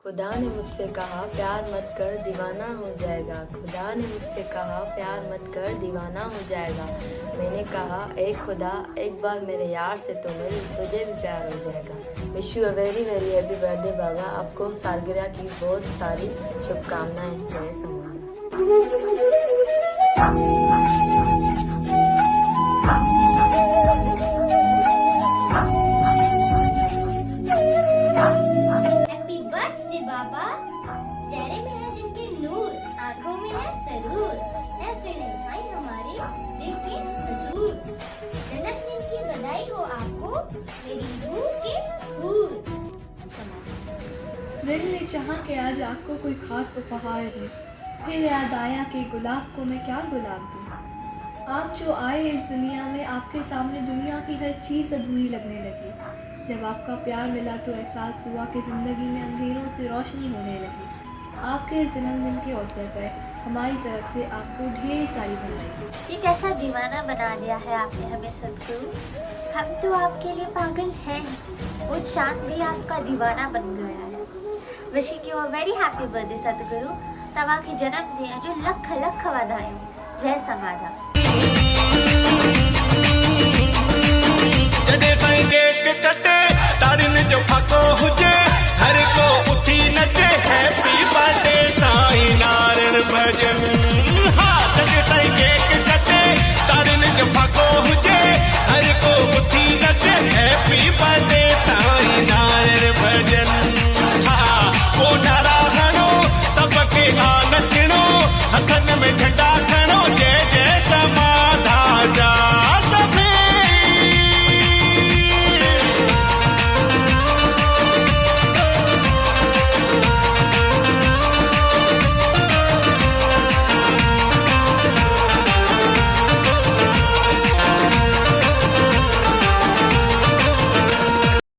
खुदा ने मुझसे कहा प्यार मत कर दीवाना हो जाएगा। खुदा ने मुझसे कहा प्यार मत कर दीवाना हो जाएगा। मैंने कहा ए खुदा एक बार मेरे यार से तो मिल, तुझे भी प्यार हो जाएगा। Wish you a very very happy birthday बाबा। आपको सालगिरह की बहुत सारी शुभकामनाएं। जय समुद्र। बाबा चेहरे में है जिनके नूर, आंखों में है सरूर, ऐसे साईं हमारे दिल के हजूर। जन्मदिन की बधाई हो आपको मेरी रूह के हूर। दिल ने चाहा कि आज आपको कोई खास उपहार दे, फिर याद आया कि गुलाब को मैं क्या गुलाब दूं। आप जो आए इस दुनिया में, आपके सामने दुनिया की हर चीज़ अधूरी लगने लगी। जब आपका प्यार मिला तो एहसास हुआ कि ज़िंदगी में अंधेरों से रोशनी होने लगी। आपके इस जन्मदिन के अवसर पर हमारी तरफ से आपको ढेर सारी बधाई। ये कैसा दीवाना बना दिया है आपने हमें सदगुरु। हम तो आपके लिए पागल हैं, वो चांद भी आपका दीवाना बन गया है। Wishing you a very happy birthday सदगुरु। तवा की जन्मदिन जो लख लख बधाई। जय समाधा। जो फाको हुजे हर को उठी नचे हैप्पी बर्थडे साईं नारायण भजन। हाँ जॾहिं ताईं केक कटे तारिन जो फाको हुजे हर को उठी नचे हैप्पी बर्थडे साईं नारायण भजन। हाँ वो नारा हणो सबके आ नचणो हथन में झंडा